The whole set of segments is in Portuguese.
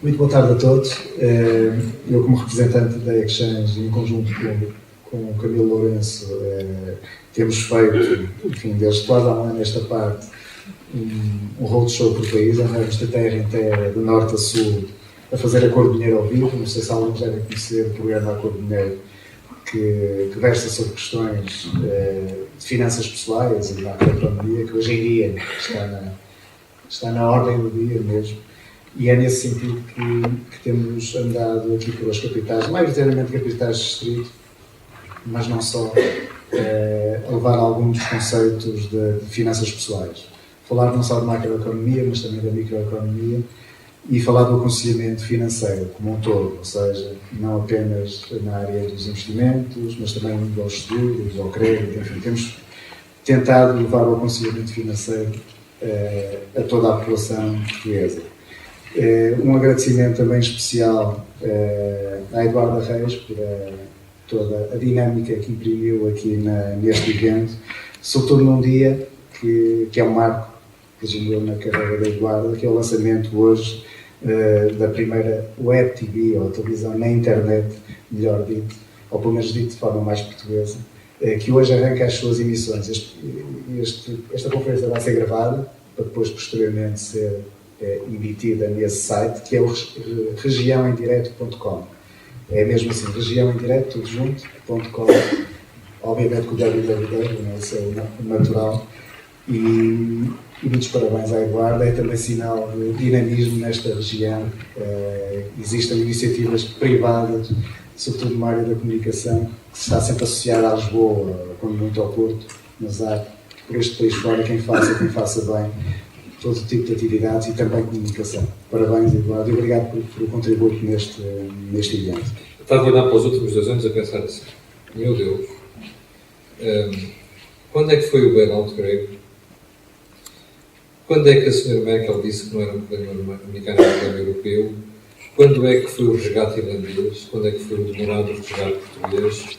Muito boa tarde a todos. Eu, como representante da Exchange, em conjunto com o Camilo Lourenço, temos feito, enfim, desde quase há um ano esta parte, um roadshow por país, andamos de terra em terra, de norte a sul, a fazer a Cor do Dinheiro ao vivo. Não sei se alguém já deve conhecer o programa A Cor do Dinheiro, que versa sobre questões de finanças pessoais e de macroeconomia, que hoje em dia está na ordem do dia mesmo. E é nesse sentido que temos andado aqui pelas capitais, maioritariamente capitais de distrito, mas não só, a levar alguns dos conceitos de finanças pessoais. Falar não só de macroeconomia, mas também da microeconomia, e falar do aconselhamento financeiro como um todo, ou seja, não apenas na área dos investimentos, mas também aos seguros, ao crédito, enfim, temos tentado levar o aconselhamento financeiro a toda a população portuguesa. Um agradecimento também especial à Eduarda Reis por toda a dinâmica que imprimiu aqui neste evento, sobretudo num dia que é um marco, presumo eu, na carreira da Eduarda, que é o lançamento hoje da primeira web TV, ou televisão na internet, melhor dito, ou pelo menos dito de forma mais portuguesa, que hoje arranca as suas emissões. Esta conferência vai ser gravada, para depois posteriormente ser emitida nesse site, que é o regiãoemdireto.com. É mesmo assim, regiãoemdireto, tudo junto.com. Obviamente com o www, não é? Isso é o natural. E muitos parabéns à Eduarda. É também sinal de dinamismo nesta região. Existem iniciativas privadas, sobretudo numa área da comunicação, que se está sempre associada a Lisboa, quando muito ao Porto, mas há por este país fora quem faça bem todo tipo de atividades e também comunicação. Parabéns, Eduardo, e obrigado pelo contributo neste evento. Estava a olhar para os últimos 2 anos a pensar assim, meu Deus, quando é que foi o bailout grego? Quando é que a Sra. Merkel disse que não era um problema americano, era um problema europeu? Quando é que foi o resgate irlandês? Quando é que foi o demorado resgate português?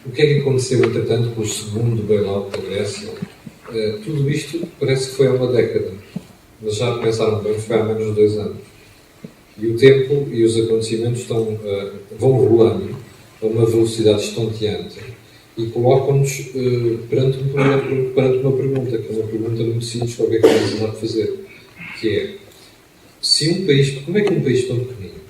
O que é que aconteceu, entretanto, com o segundo bailout da Grécia? Tudo isto parece que foi há uma década, mas já pensaram bem, foi há menos de 2 anos. E o tempo e os acontecimentos vão rolando a uma velocidade estonteante e colocam-nos perante uma pergunta, que é uma pergunta muito simples, qualquer que vamos andar a fazer, que é, como é que um país tão pequenino,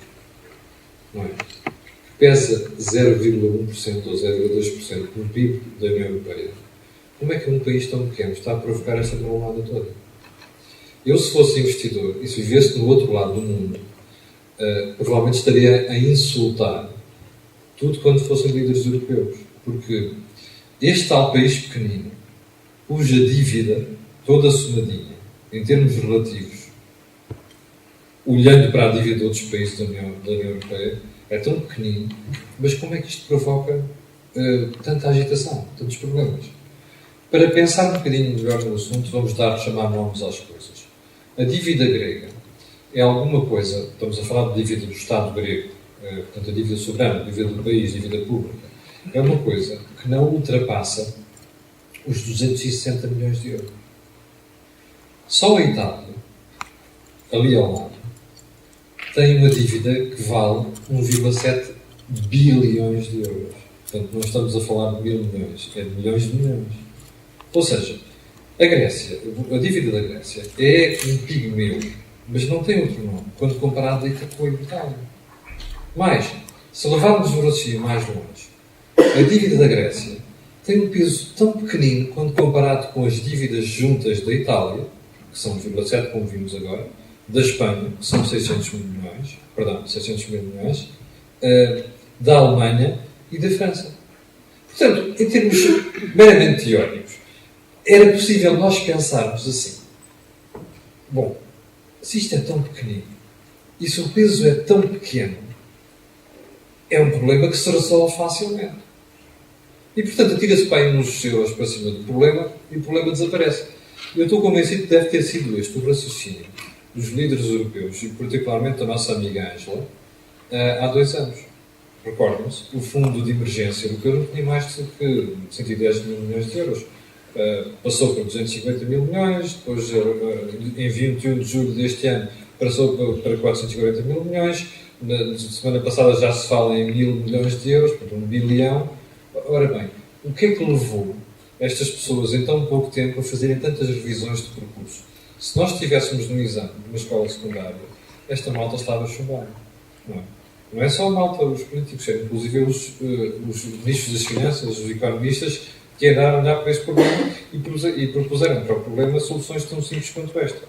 não é, que pesa 0,1% ou 0,2% no PIB da União Europeia, como é que um país tão pequeno está a provocar esta problemada toda? Eu, se fosse investidor e se vivesse no outro lado do mundo, provavelmente estaria a insultar tudo quanto fossem líderes europeus. Porque este tal país pequenino, cuja dívida, toda somadinha, em termos relativos, olhando para a dívida de outros países da União Europeia, é tão pequenino, mas como é que isto provoca tanta agitação, tantos problemas? Para pensar um bocadinho melhor no assunto, vamos chamar nomes às coisas. A dívida grega é alguma coisa, estamos a falar de dívida do Estado grego, portanto a dívida soberana, a dívida do país, a dívida pública, é uma coisa que não ultrapassa os 260 milhões de euros. Só a Itália, ali ao lado, tem uma dívida que vale 1,7 bilhões de euros. Portanto, não estamos a falar de 1.000 milhões, é de milhões de milhões. Ou seja, a dívida da Grécia é um pigmeu, mas não tem outro nome, quando comparada com a Itália. Mas, se levarmos o raciocínio mais longe, a dívida da Grécia tem um peso tão pequenino quando comparado com as dívidas juntas da Itália, que são 1,7, como vimos agora, da Espanha, que são 600 mil milhões, da Alemanha e da França. Portanto, em termos meramente teóricos, era possível nós pensarmos assim, bom, se isto é tão pequenino, e se o peso é tão pequeno, é um problema que se resolve facilmente. E, portanto, atira-se para aí uns euros para cima do problema e o problema desaparece. Eu estou convencido que deve ter sido este o raciocínio dos líderes europeus, e particularmente da nossa amiga Ângela, há 2 anos. Recordem-se, o fundo de emergência europeu não tinha mais do que 110 mil milhões de euros. Passou por 250 mil milhões, depois em 21 de julho deste ano passou para 440 mil milhões, na semana passada já se fala em 1.000 milhões de euros, portanto 1 bilhão. Ora bem, o que é que levou estas pessoas em tão pouco tempo a fazerem tantas revisões de percurso? Se nós estivéssemos num exame, numa escola secundária, esta malta estava a chumbar. Não é só a malta, os políticos, inclusive os ministros das finanças, os economistas, que andaram a olhar para este problema e propuseram para o problema soluções tão simples quanto esta.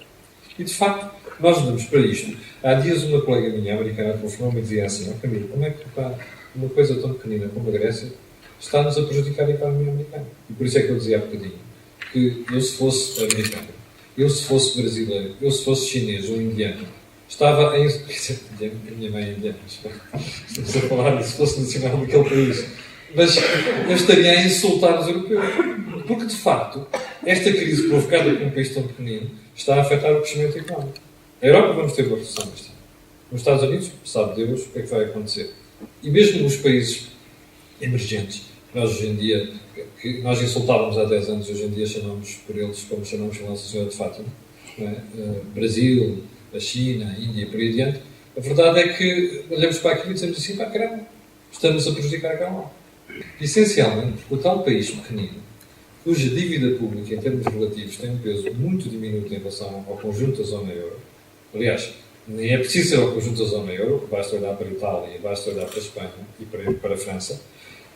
E, de facto, nós olhamos para isto. Há dias uma colega minha, americana, telefonou-me e dizia assim: Camilo, como é que uma coisa tão pequenina como a Grécia está-nos a prejudicar a economia americana? E por isso é que eu dizia há bocadinho que eu, se fosse americano, eu, se fosse brasileiro, eu, se fosse chinês ou indiano, estava em... A minha mãe é indiana, estamos a falar se fosse nacional daquele país. Mas eu estaria a insultar os europeus. Porque, de facto, esta crise provocada por um país tão pequenino está a afetar o crescimento económico. A Europa vamos ter uma recessão este ano. Nos Estados Unidos, sabe Deus o que é que vai acontecer. E mesmo nos países emergentes, nós hoje em dia, que nós insultávamos há 10 anos, hoje em dia chamamos por eles como chamamos a Nossa Senhora de Fátima, não é? Brasil, a China, a Índia e por aí adiante. A verdade é que olhamos para aquilo e dizemos assim: pá, caramba, estamos a prejudicar a cá. Essencialmente, porque o tal país pequenino, cuja dívida pública em termos relativos tem um peso muito diminuto em relação ao conjunto da zona euro. Aliás, nem é preciso ser ao conjunto da zona euro, basta olhar para a Itália, basta olhar para a Espanha e para a França.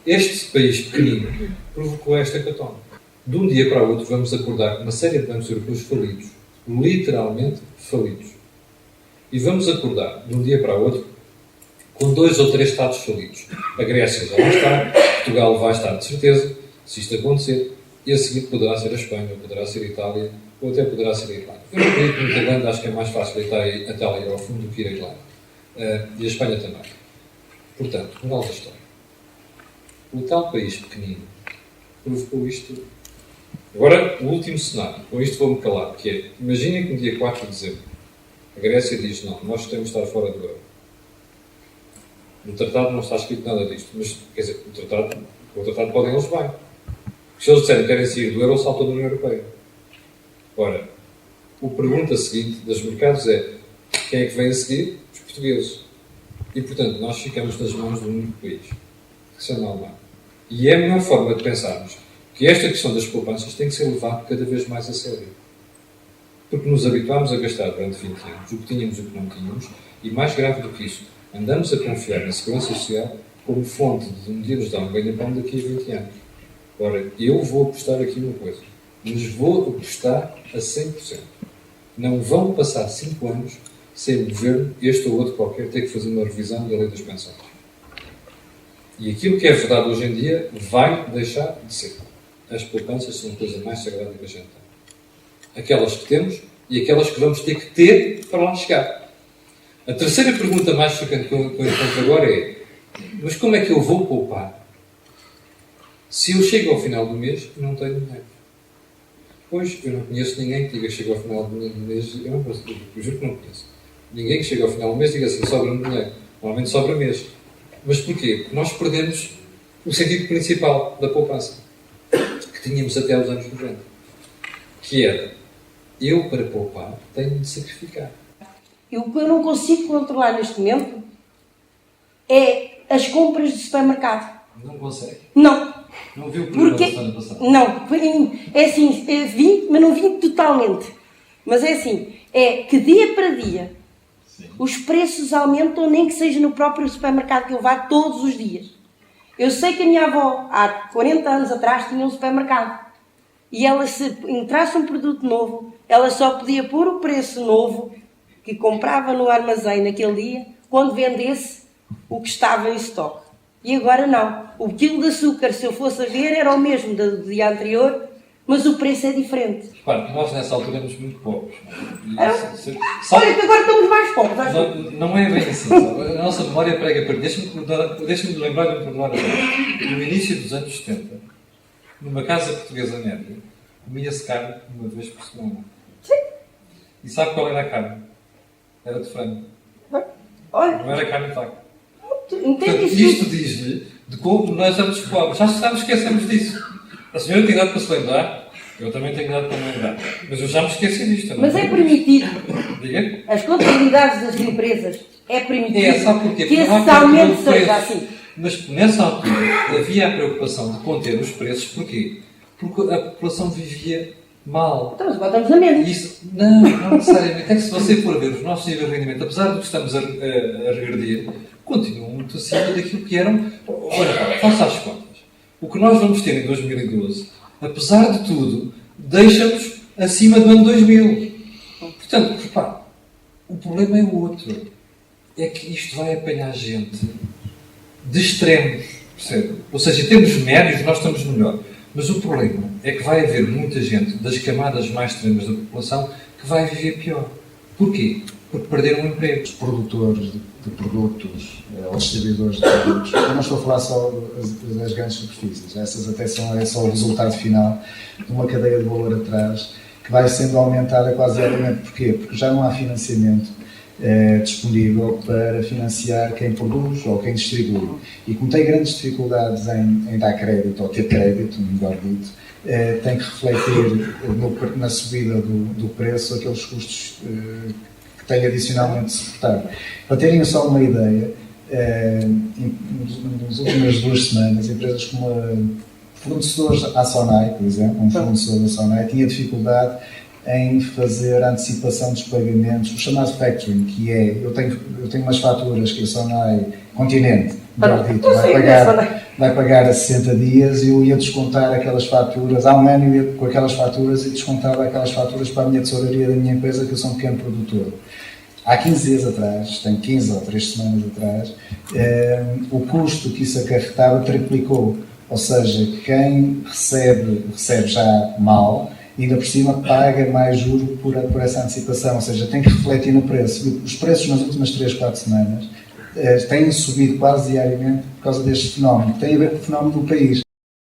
Este país pequenino provocou esta hecatombe. De um dia para o outro vamos acordar com uma série de bancos europeus falidos, literalmente falidos. E vamos acordar, de um dia para o outro, com 2 ou 3 Estados falidos. A Grécia já vai estar, Portugal vai estar de certeza, se isto acontecer, e a seguir poderá ser a Espanha, poderá ser a Itália, ou até poderá ser a Irlanda. Eu não acredito muito a Irlanda, acho que é mais fácil deitar até ali ao fundo do que ir a Irlanda. E a Espanha também. Portanto, moral da história. O tal país pequenino provocou isto tudo. Agora, o último cenário, com isto vou-me calar, que é, imaginem que no dia 4 de dezembro a Grécia diz: não, nós temos de estar fora do euro. No tratado não está escrito nada disto, mas, quer dizer, o tratado podem eles bem. Se eles disserem que querem sair do euro, saltam da União Europeia. Ora, a pergunta seguinte dos mercados é: quem é que vem a seguir? Os portugueses. E, portanto, nós ficamos nas mãos de um único país, que se chama a Alemanha. E é a melhor forma de pensarmos que esta questão das poupanças tem que ser levada cada vez mais a sério. Porque nos habituámos a gastar durante 20 anos o que tínhamos e o que não tínhamos, e mais grave do que isso, andamos a confiar na segurança social como fonte de um dia nos dar um ganha-pão daqui a 20 anos. Ora, eu vou apostar aqui uma coisa, mas vou apostar a 100%. Não vão passar 5 anos sem o governo, este ou outro qualquer, ter que fazer uma revisão da lei das pensões. E aquilo que é verdade hoje em dia vai deixar de ser. As poupanças são a coisa mais sagrada que a gente tem. Aquelas que temos e aquelas que vamos ter que ter para lá chegar. A terceira pergunta mais chocante que eu encontro agora é: mas como é que eu vou poupar se eu chego ao final do mês e não tenho dinheiro? Pois, eu não conheço ninguém que diga que chega ao final do mês, eu juro que não conheço. Ninguém que chega ao final do mês diga assim: sobra-me dinheiro. Normalmente sobra mês. Mas porquê? Porque nós perdemos o sentido principal da poupança, que tínhamos até aos anos 90. Que era: eu, para poupar, tenho de sacrificar. O que eu não consigo controlar neste momento é as compras de supermercado. Não consegue? Não. Não viu o programa Porque, da semana passada? não. É assim, vi, mas não vi totalmente. Mas é assim, é que dia para dia os preços aumentam, nem que seja no próprio supermercado que eu vá todos os dias. Eu sei que a minha avó, há 40 anos atrás, tinha um supermercado. E ela, se entrasse um produto novo, ela só podia pôr o preço novo que comprava no armazém naquele dia, quando vendesse o que estava em estoque. E agora não. O quilo de açúcar, se eu fosse a ver, era o mesmo do dia anterior, mas o preço é diferente. Repare, nós nessa altura éramos muito pobres. Olha que agora estamos mais pobres. Não é bem assim. A nossa memória prega para... Deixa-me lembrar de um pormenor. No início dos anos 70, numa casa portuguesa média, comia-se carne uma vez por semana. Sim. E sabe qual era a carne? Era de frango. Olha. Não era carne de vaca. Entende isso? Isto diz-lhe de como nós éramos pobres. Já esquecemos disso. A senhora tem idade para se lembrar Eu também tenho dado para lembrar. Mas eu já me esqueci disto. Mas é permitido. Diga? As contabilidades das empresas é permitido É, sabe porquê? que esse Porque não há aumento controle de seja preços. assim. Mas nessa altura havia a preocupação de conter os preços. Porquê? Porque a população vivia mal. Então, nós botamos a menos. Isso, não necessariamente. É que se você for ver os nossos níveis de rendimento, apesar do que estamos a regredir, continuam muito acima daquilo que eram. Olha, faça as contas. O que nós vamos ter em 2012, apesar de tudo, deixa-nos acima do ano 2000. Portanto, repare, o problema é o outro. É que isto vai apanhar gente de extremos, percebe? Ou seja, em termos médios nós estamos melhor. Mas o problema é que vai haver muita gente das camadas mais extremas da população que vai viver pior. Porquê? Porque perderam o emprego. Os produtores de produtos, ou distribuidores de produtos, eu não estou a falar só das grandes superfícies, essas até é só o resultado final de uma cadeia de valor atrás que vai sendo aumentada quase diariamente. Porquê? Porque já não há financiamento disponível para financiar quem produz ou quem distribui. E como tem grandes dificuldades em dar crédito ou ter crédito, melhor dito, tem que refletir na subida do preço aqueles custos que tem adicionalmente de suportar. Para terem só uma ideia, nas últimas 2 semanas, empresas como fornecedores à Sonai, por exemplo, um fornecedor da Sonai, tinha dificuldade em fazer a antecipação dos pagamentos, o chamado factoring, que é, eu tenho umas faturas que a Sonai Continente, melhor dito, vai pagar a 60 dias e eu ia descontar aquelas faturas, há um ano eu ia com aquelas faturas e descontava aquelas faturas para a minha tesouraria da minha empresa, que eu sou um pequeno produtor. Há 15 dias atrás, tem 15 ou 3 semanas atrás, o custo que isso acarretava triplicou. Ou seja, quem recebe já mal, ainda por cima paga mais juros por essa antecipação, ou seja, tem que refletir no preço. Os preços nas últimas 3, 4 semanas têm subido quase diariamente por causa deste fenómeno, que tem a ver com o fenómeno do país.